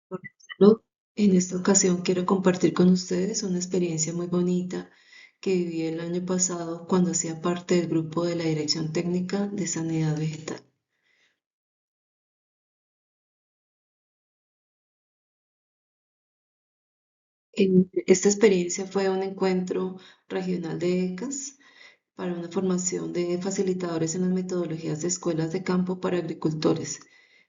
Por salud. En esta ocasión quiero compartir con ustedes una experiencia muy bonita que viví el año pasado cuando hacía parte del grupo de la Dirección Técnica de Sanidad Vegetal. Esta experiencia fue un encuentro regional de ECAS para una formación de facilitadores en las metodologías de escuelas de campo para agricultores.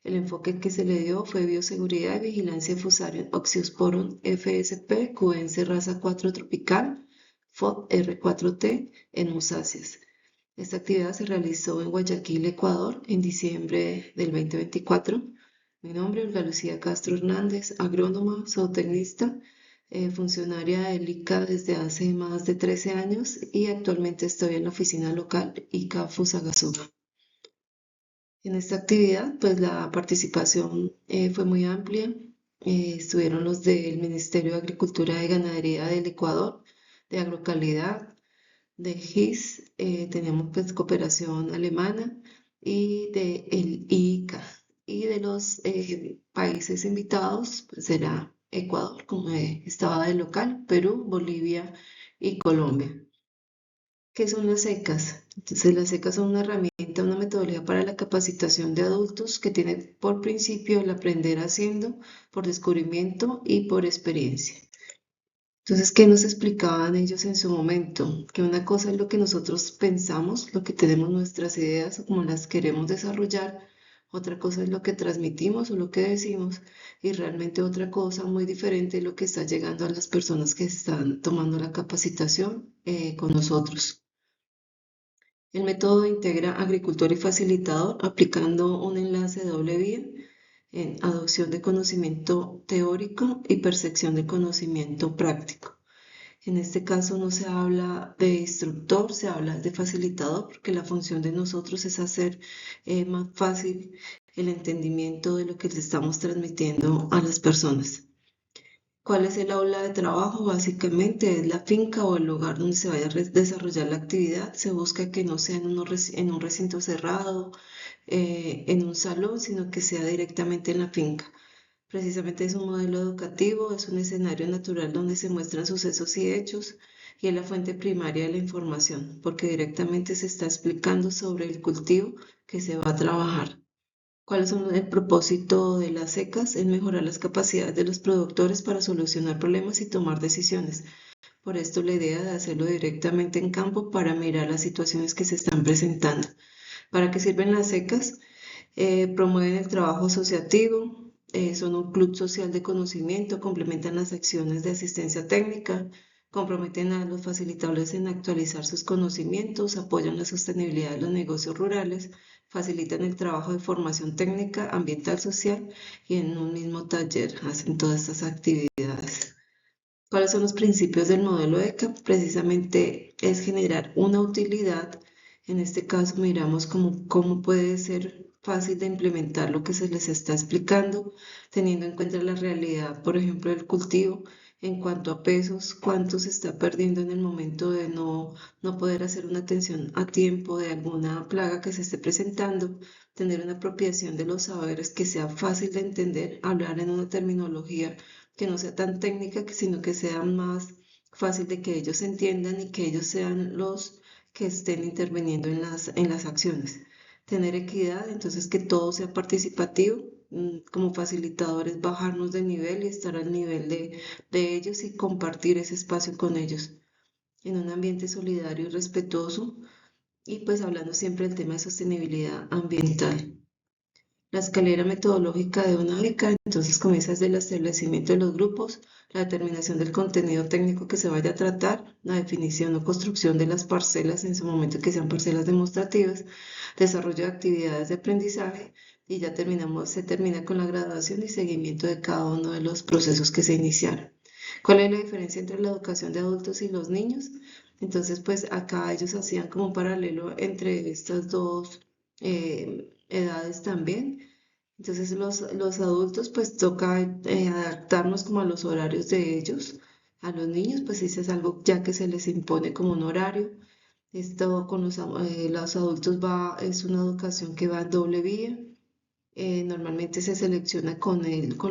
El enfoque que se le dio fue bioseguridad y vigilancia de Fusarium oxyosporum FSP cubense raza 4 tropical FOD R4T en musáceas. Esta actividad se realizó en Guayaquil, Ecuador, en diciembre del 2024. Mi nombre es Olga Lucía Castro Hernández, agrónoma, zootecnista, funcionaria del ICA desde hace más de 13 años y actualmente estoy en la oficina local ICA Fusagasugá. En esta actividad, pues la participación fue muy amplia. Estuvieron los del Ministerio de Agricultura y Ganadería del Ecuador, de Agrocalidad, de GIS, teníamos pues cooperación alemana y de el ICA. Y de los países invitados, pues era Ecuador, como estaba de local, Perú, Bolivia y Colombia. ¿Qué son las secas? Entonces, las secas son una herramienta, una metodología para la capacitación de adultos que tiene por principio el aprender haciendo, por descubrimiento y por experiencia. Entonces, ¿qué nos explicaban ellos en su momento? Que una cosa es lo que nosotros pensamos, lo que tenemos nuestras ideas o como las queremos desarrollar, otra cosa es lo que transmitimos o lo que decimos, y realmente otra cosa muy diferente es lo que está llegando a las personas que están tomando la capacitación con nosotros. El método integra agricultor y facilitador aplicando un enlace de doble vía en adopción de conocimiento teórico y percepción de conocimiento práctico. En este caso no se habla de instructor, se habla de facilitador, porque la función de nosotros es hacer más fácil el entendimiento de lo que le estamos transmitiendo a las personas. ¿Cuál es el aula de trabajo? Básicamente es la finca o el lugar donde se vaya a desarrollar la actividad. Se busca que no sea en un recinto cerrado, en un salón, sino que sea directamente en la finca. Precisamente es un modelo educativo, es un escenario natural donde se muestran sucesos y hechos y es la fuente primaria de la información, porque directamente se está explicando sobre el cultivo que se va a trabajar. ¿Cuál es el propósito de las secas? Es mejorar las capacidades de los productores para solucionar problemas y tomar decisiones. Por esto la idea de hacerlo directamente en campo para mirar las situaciones que se están presentando. ¿Para qué sirven las secas? Promueven el trabajo asociativo, son un club social de conocimiento, complementan las acciones de asistencia técnica, comprometen a los facilitadores en actualizar sus conocimientos, apoyan la sostenibilidad de los negocios rurales, facilitan el trabajo de formación técnica, ambiental, social y en un mismo taller hacen todas estas actividades. ¿Cuáles son los principios del modelo ECA? Precisamente es generar una utilidad. En este caso miramos cómo puede ser fácil de implementar lo que se les está explicando, teniendo en cuenta la realidad, por ejemplo, del cultivo, en cuanto a pesos, cuánto se está perdiendo en el momento de no poder hacer una atención a tiempo de alguna plaga que se esté presentando, tener una apropiación de los saberes que sea fácil de entender, hablar en una terminología que no sea tan técnica, sino que sea más fácil de que ellos entiendan y que ellos sean los que estén interviniendo en las acciones. Tener equidad, entonces que todo sea participativo, como facilitadores bajarnos de nivel y estar al nivel de ellos y compartir ese espacio con ellos en un ambiente solidario y respetuoso y pues hablando siempre del tema de sostenibilidad ambiental. La escalera metodológica de una beca, entonces comienza desde el establecimiento de los grupos, la determinación del contenido técnico que se vaya a tratar, la definición o construcción de las parcelas en su momento que sean parcelas demostrativas, desarrollo de actividades de aprendizaje y ya se termina con la graduación y seguimiento de cada uno de los procesos que se iniciaron. ¿Cuál es la diferencia entre la educación de adultos y los niños? Entonces, pues acá ellos hacían como un paralelo entre estas dos edades también. Entonces los adultos pues toca adaptarnos como a los horarios de ellos. A los niños pues eso es algo ya que se les impone como un horario. Esto con los adultos es una educación que va en doble vía. Normalmente se selecciona con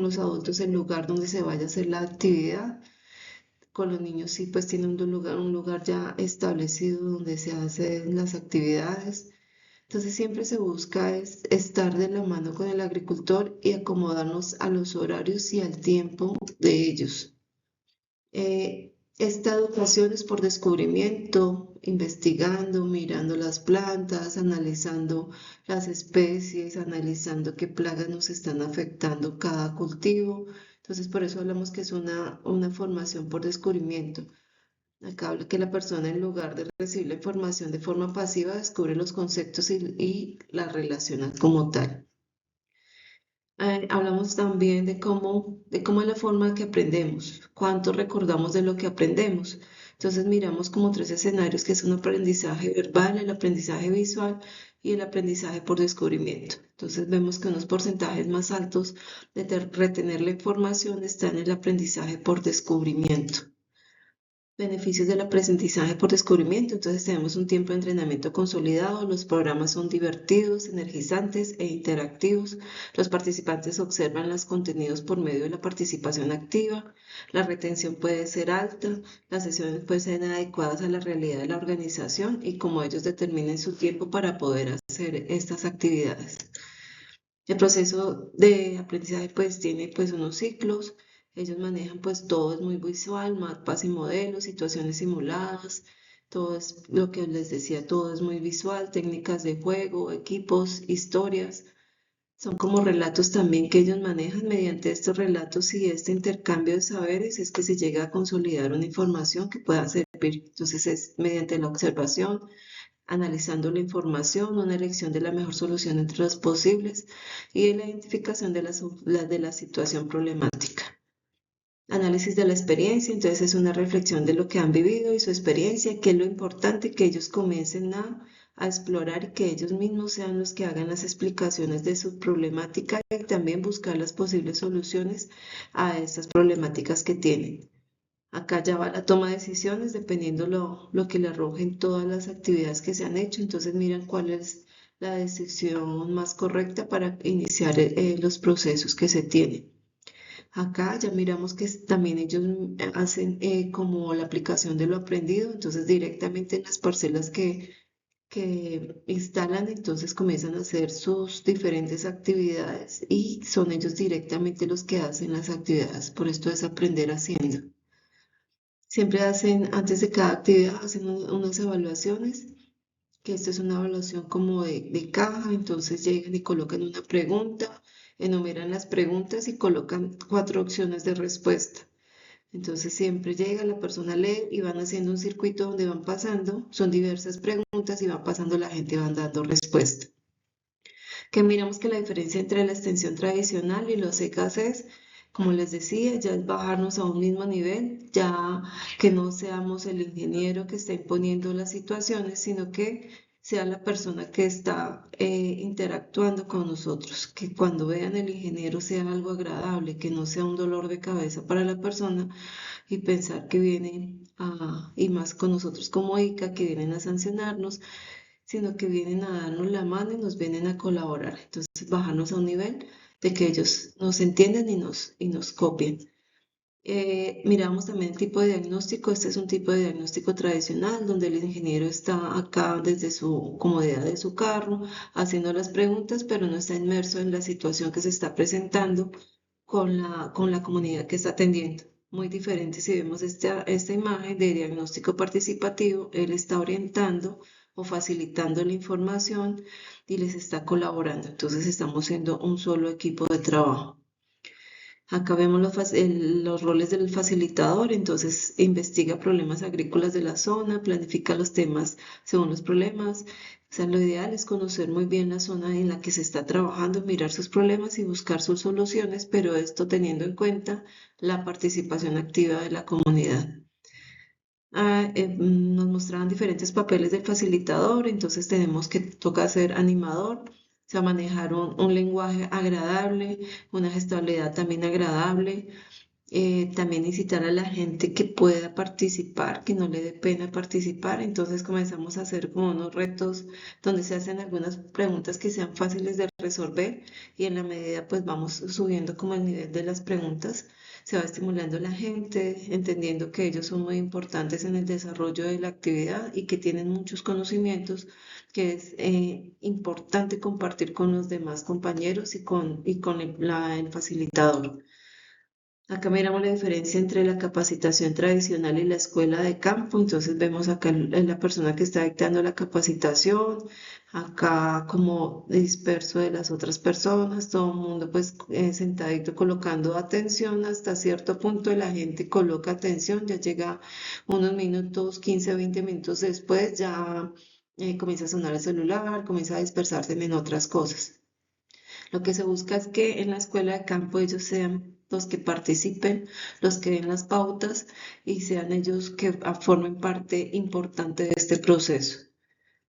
los adultos el lugar donde se vaya a hacer la actividad. Con los niños sí, pues tiene un lugar ya establecido donde se hacen las actividades. Entonces siempre se busca estar de la mano con el agricultor y acomodarnos a los horarios y al tiempo de ellos. Esta educación es por descubrimiento, investigando, mirando las plantas, analizando las especies, analizando qué plagas nos están afectando cada cultivo. Entonces, por eso hablamos que es una formación por descubrimiento. Acá habla que la persona, en lugar de recibir la información de forma pasiva, descubre los conceptos y la relaciona como tal. Hablamos también de cómo es la forma que aprendemos, cuánto recordamos de lo que aprendemos. Entonces miramos como tres escenarios que son aprendizaje verbal, el aprendizaje visual y el aprendizaje por descubrimiento. Entonces vemos que unos porcentajes más altos de retener la información están en el aprendizaje por descubrimiento. Beneficios del aprendizaje por descubrimiento. Entonces tenemos un tiempo de entrenamiento consolidado, los programas son divertidos, energizantes e interactivos. Los participantes observan los contenidos por medio de la participación activa. La retención puede ser alta, las sesiones pueden ser adecuadas a la realidad de la organización y como ellos determinen su tiempo para poder hacer estas actividades. El proceso de aprendizaje pues tiene pues unos ciclos, ellos manejan pues todo es muy visual, mapas y modelos, situaciones simuladas, todo es lo que les decía, todo es muy visual, técnicas de juego, equipos, historias, son como relatos también que ellos manejan. Mediante estos relatos y este intercambio de saberes es que se llega a consolidar una información que pueda servir. Entonces es mediante la observación, analizando la información, una elección de la mejor solución entre las posibles y la identificación de la situación problemática. Análisis de la experiencia, entonces es una reflexión de lo que han vivido y su experiencia, que es lo importante que ellos comiencen a explorar y que ellos mismos sean los que hagan las explicaciones de su problemática y también buscar las posibles soluciones a estas problemáticas que tienen. Acá ya va la toma de decisiones dependiendo lo que le arrojen todas las actividades que se han hecho. Entonces miran cuál es la decisión más correcta para iniciar los procesos que se tienen. Acá ya miramos que también ellos hacen como la aplicación de lo aprendido. Entonces directamente en las parcelas que instalan, entonces comienzan a hacer sus diferentes actividades y son ellos directamente los que hacen las actividades. Por esto es aprender haciendo. Siempre hacen, antes de cada actividad, hacen unas evaluaciones, que esto es una evaluación como de caja, entonces llegan y colocan una pregunta, enumeran las preguntas y colocan 4 opciones de respuesta. Entonces siempre llega la persona a leer y van haciendo un circuito donde van pasando, son diversas preguntas y van pasando la gente y van dando respuesta. Que miramos que la diferencia entre la extensión tradicional y los EKCs, como les decía, ya es bajarnos a un mismo nivel, ya que no seamos el ingeniero que está imponiendo las situaciones, sino que sea la persona que está interactuando con nosotros, que cuando vean el ingeniero sea algo agradable, que no sea un dolor de cabeza para la persona y pensar que vienen y más con nosotros como ICA, que vienen a sancionarnos, sino que vienen a darnos la mano y nos vienen a colaborar. Entonces, bajarnos a un nivel de que ellos nos entienden y nos copien. Miramos también el tipo de diagnóstico. Este es un tipo de diagnóstico tradicional donde el ingeniero está acá desde su comodidad de su carro haciendo las preguntas, pero no está inmerso en la situación que se está presentando con la comunidad que está atendiendo. Muy diferente si vemos esta imagen de diagnóstico participativo, él está orientando o facilitando la información y les está colaborando. Entonces estamos siendo un solo equipo de trabajo. Acá vemos los roles del facilitador, entonces investiga problemas agrícolas de la zona, planifica los temas según los problemas. O sea, lo ideal es conocer muy bien la zona en la que se está trabajando, mirar sus problemas y buscar sus soluciones, pero esto teniendo en cuenta la participación activa de la comunidad. Nos mostraban diferentes papeles del facilitador, entonces tenemos que toca ser animador, o sea, manejar un lenguaje agradable, una gestualidad también agradable, También incitar a la gente que pueda participar, que no le dé pena participar. Entonces comenzamos a hacer como unos retos donde se hacen algunas preguntas que sean fáciles de resolver y en la medida pues vamos subiendo como el nivel de las preguntas. Se va estimulando a la gente, entendiendo que ellos son muy importantes en el desarrollo de la actividad y que tienen muchos conocimientos, que es importante compartir con los demás compañeros y con el facilitador. Acá miramos la diferencia entre la capacitación tradicional y la escuela de campo. Entonces vemos acá la persona que está dictando la capacitación, acá como disperso de las otras personas, todo el mundo pues sentadito colocando atención hasta cierto punto la gente coloca atención, ya llega unos minutos, 15 20 minutos después, ya comienza a sonar el celular, comienza a dispersarse en otras cosas. Lo que se busca es que en la escuela de campo ellos sean los que participen, los que den las pautas y sean ellos que formen parte importante de este proceso.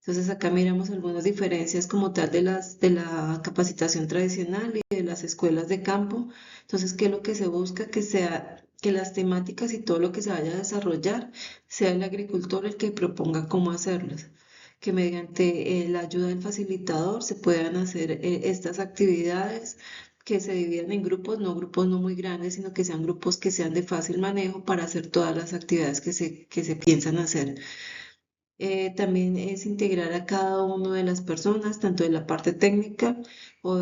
Entonces acá miramos algunas diferencias como tal de la capacitación tradicional y de las escuelas de campo. Entonces, ¿qué es lo que se busca? Que sea que las temáticas y todo lo que se vaya a desarrollar sea el agricultor el que proponga cómo hacerlas, que mediante la ayuda del facilitador se puedan hacer estas actividades, que se dividan en grupos no muy grandes, sino que sean grupos que sean de fácil manejo para hacer todas las actividades que se piensan hacer. También es integrar a cada una de las personas, tanto de la parte técnica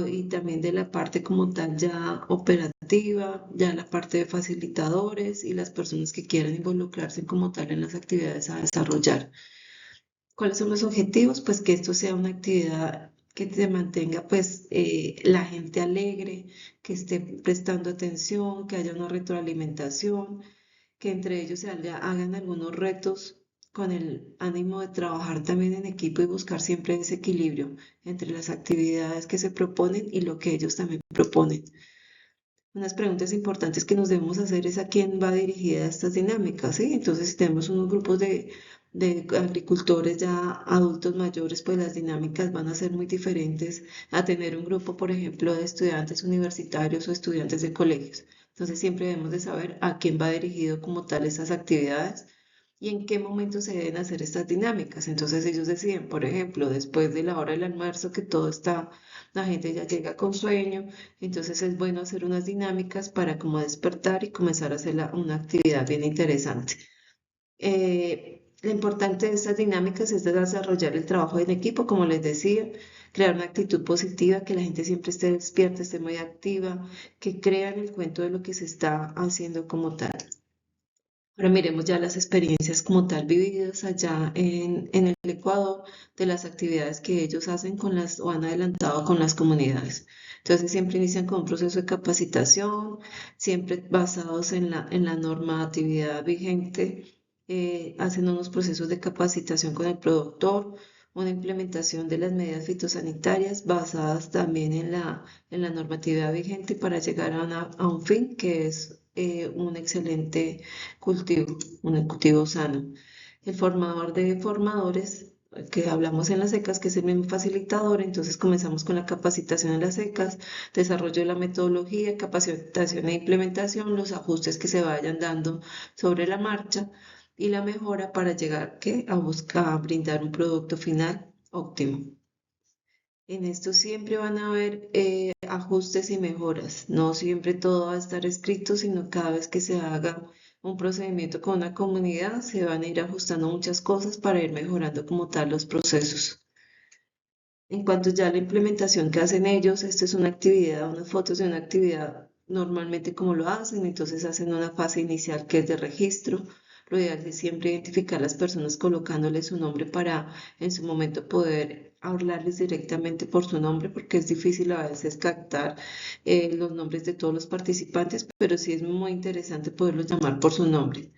y también de la parte como tal ya operativa, ya la parte de facilitadores y las personas que quieran involucrarse como tal en las actividades a desarrollar. ¿Cuáles son los objetivos? Pues que esto sea una actividad que se mantenga pues la gente alegre, que esté prestando atención, que haya una retroalimentación, que entre ellos hagan algunos retos con el ánimo de trabajar también en equipo y buscar siempre ese equilibrio entre las actividades que se proponen y lo que ellos también proponen. Unas preguntas importantes que nos debemos hacer es a quién va dirigida estas dinámicas, ¿sí? Entonces, si tenemos unos grupos de agricultores ya adultos mayores, pues las dinámicas van a ser muy diferentes a tener un grupo, por ejemplo, de estudiantes universitarios o estudiantes de colegios. Entonces, siempre debemos de saber a quién va dirigido como tal esas actividades y en qué momento se deben hacer estas dinámicas. Entonces, ellos deciden, por ejemplo, después de la hora del almuerzo, que todo está, la gente ya llega con sueño, entonces es bueno hacer unas dinámicas para como despertar y comenzar a hacer una actividad bien interesante. Lo importante de estas dinámicas es desarrollar el trabajo en equipo, como les decía, crear una actitud positiva, que la gente siempre esté despierta, esté muy activa, que crean el cuento de lo que se está haciendo como tal. Ahora miremos ya las experiencias como tal vividas allá en el Ecuador de las actividades que ellos hacen con las o han adelantado con las comunidades. Entonces siempre inician con un proceso de capacitación, siempre basados en la normatividad vigente, hacen unos procesos de capacitación con el productor, una implementación de las medidas fitosanitarias basadas también en la normatividad vigente para llegar a un fin que es un excelente un cultivo sano. El formador de formadores, que hablamos en las secas, que es el mismo facilitador, entonces comenzamos con la capacitación en las secas, desarrollo de la metodología, capacitación e implementación, los ajustes que se vayan dando sobre la marcha y la mejora para llegar a buscar a brindar un producto final óptimo. En esto siempre van a haber ajustes y mejoras. No siempre todo va a estar escrito, sino cada vez que se haga un procedimiento con una comunidad, se van a ir ajustando muchas cosas para ir mejorando como tal los procesos. En cuanto ya a la implementación que hacen ellos, esta es una actividad, unas fotos de una actividad normalmente como lo hacen, entonces hacen una fase inicial que es de registro. Lo ideal es siempre identificar a las personas colocándole su nombre para en su momento poder hablarles directamente por su nombre, porque es difícil a veces captar los nombres de todos los participantes, pero sí es muy interesante poderlos llamar por su nombre.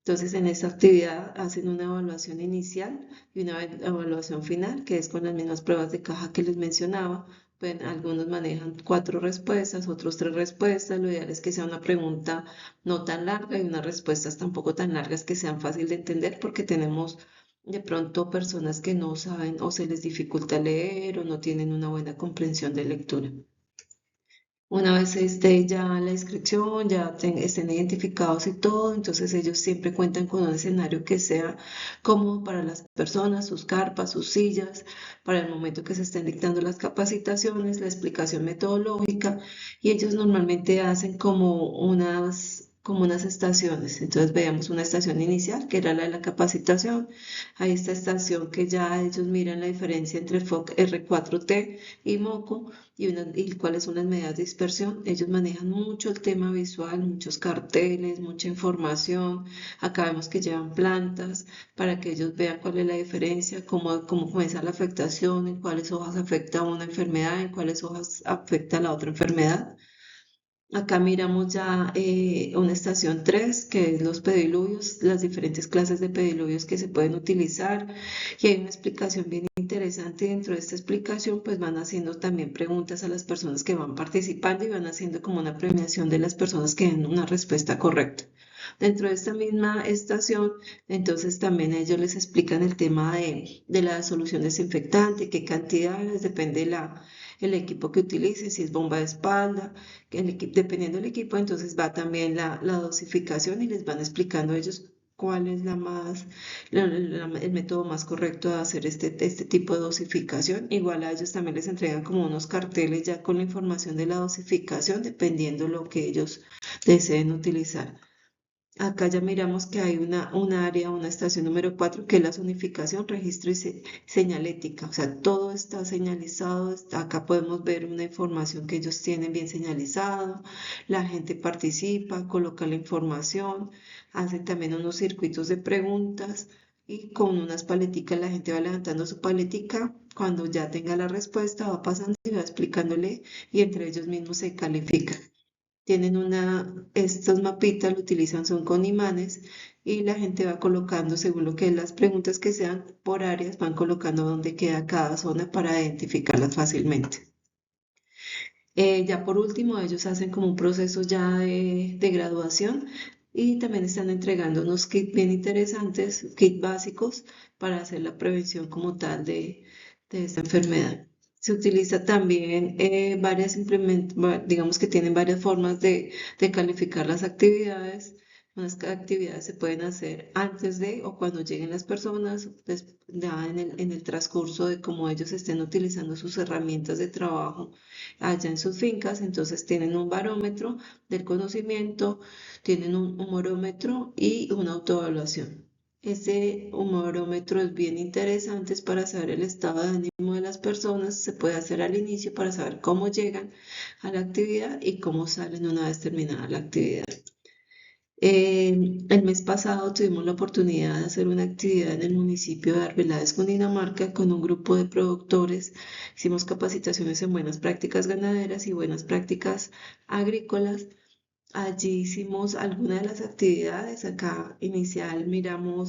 Entonces, en esta actividad hacen una evaluación inicial y una evaluación final, que es con las mismas pruebas de caja que les mencionaba. Pues, algunos manejan 4 respuestas, otros 3 respuestas. Lo ideal es que sea una pregunta no tan larga y unas respuestas tampoco tan largas que sean fácil de entender, porque tenemos de pronto personas que no saben o se les dificulta leer o no tienen una buena comprensión de lectura. Una vez esté ya la inscripción, ya estén identificados y todo, entonces ellos siempre cuentan con un escenario que sea cómodo para las personas, sus carpas, sus sillas, para el momento que se estén dictando las capacitaciones, la explicación metodológica, y ellos normalmente hacen como unas estaciones. Entonces veamos una estación inicial, que era la de la capacitación. Hay esta estación que ya ellos miran la diferencia entre FOC R4T y MOCO y cuáles son las medidas de dispersión. Ellos manejan mucho el tema visual, muchos carteles, mucha información. Acá vemos que llevan plantas para que ellos vean cuál es la diferencia, cómo comienza la afectación, en cuáles hojas afecta una enfermedad, en cuáles hojas afecta la otra enfermedad. Acá miramos ya una estación 3 que es los pediluvios, las diferentes clases de pediluvios que se pueden utilizar. Y hay una explicación bien interesante. Dentro de esta explicación, pues van haciendo también preguntas a las personas que van participando y van haciendo como una premiación de las personas que den una respuesta correcta. Dentro de esta misma estación, entonces también ellos les explican el tema de la solución desinfectante, qué cantidades, depende el equipo que utilicen, si es bomba de espalda, que dependiendo del equipo, entonces va también la dosificación y les van explicando a ellos cuál es el método más correcto de hacer este tipo de dosificación. Igual a ellos también les entregan como unos carteles ya con la información de la dosificación, dependiendo lo que ellos deseen utilizar. Acá ya miramos que hay un área, una estación número 4 que es la zonificación, registro y señalética. O sea, todo está señalizado. Acá podemos ver una información que ellos tienen bien señalizado. La gente participa, coloca la información, hacen también unos circuitos de preguntas y con unas paleticas la gente va levantando su paletica. Cuando ya tenga la respuesta, va pasando y va explicándole y entre ellos mismos se califican. Tienen estos mapitas lo utilizan son con imanes y la gente va colocando según lo que las preguntas que sean por áreas, van colocando dónde queda cada zona para identificarlas fácilmente. Ya por último, ellos hacen como un proceso ya de graduación y también están entregando unos kits bien interesantes, kits básicos para hacer la prevención como tal de esta enfermedad. Se utiliza también digamos que tienen varias formas de calificar las actividades. Unas actividades se pueden hacer antes de o cuando lleguen las personas, ya en el transcurso de cómo ellos estén utilizando sus herramientas de trabajo allá en sus fincas, entonces tienen un barómetro del conocimiento, tienen un humorómetro y una autoevaluación. Ese humorómetro es bien interesante es para saber el estado de ánimo de las personas, se puede hacer al inicio para saber cómo llegan a la actividad y cómo salen una vez terminada la actividad. El mes pasado tuvimos la oportunidad de hacer una actividad en el municipio de Arbeláez, Cundinamarca, con un grupo de productores. Hicimos capacitaciones en buenas prácticas ganaderas y buenas prácticas agrícolas. Allí hicimos algunas de las actividades. Acá inicial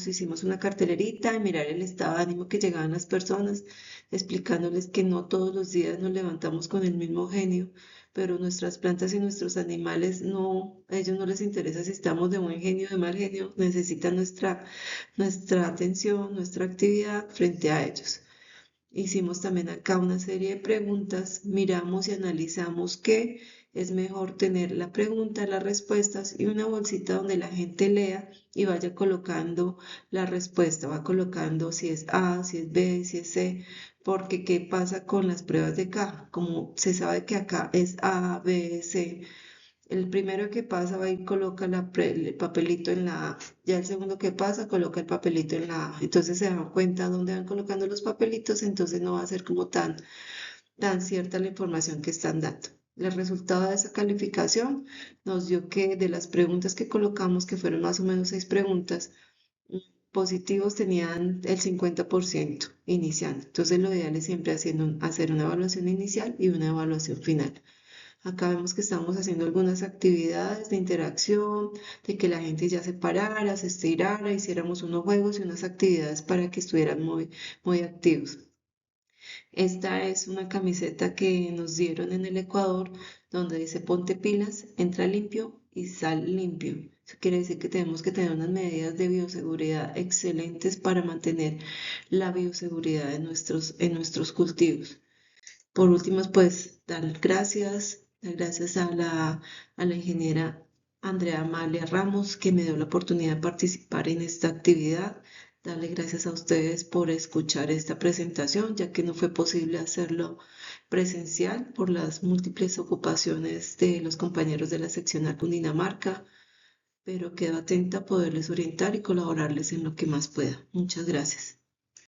hicimos una cartelerita y mirar el estado de ánimo que llegaban las personas, explicándoles que no todos los días nos levantamos con el mismo genio, pero nuestras plantas y nuestros animales no, a ellos no les interesa si estamos de buen genio o de mal genio, necesitan nuestra atención, nuestra actividad frente a ellos. Hicimos también acá una serie de preguntas, miramos y analizamos que es mejor tener la pregunta, las respuestas y una bolsita donde la gente lea y vaya colocando la respuesta, va colocando si es A, si es B, si es C, porque ¿qué pasa con las pruebas de caja? Como se sabe que acá es A, B, C, el primero que pasa va y coloca el papelito en la A. Ya el segundo que pasa coloca el papelito en la A. Entonces se dan cuenta dónde van colocando los papelitos, entonces no va a ser como tan cierta la información que están dando. El resultado de esa calificación nos dio que de las preguntas que colocamos, que fueron más o menos 6 preguntas, mm, positivos tenían el 50% iniciando. Entonces lo ideal es siempre hacer una evaluación inicial y una evaluación final. Acá vemos que estamos haciendo algunas actividades de interacción, de que la gente ya se parara, se estirara, hiciéramos unos juegos y unas actividades para que estuvieran muy activos. Esta es una camiseta que nos dieron en el Ecuador, donde dice ponte pilas, entra limpio y sal limpio. Eso quiere decir que tenemos que tener unas medidas de bioseguridad excelentes para mantener la bioseguridad en nuestros cultivos. Por último, pues dar gracias Gracias a la ingeniera Andrea Amalia Ramos que me dio la oportunidad de participar en esta actividad. Darle gracias a ustedes por escuchar esta presentación, ya que no fue posible hacerlo presencial por las múltiples ocupaciones de los compañeros de la seccional Cundinamarca, pero quedo atenta a poderles orientar y colaborarles en lo que más pueda. Muchas gracias.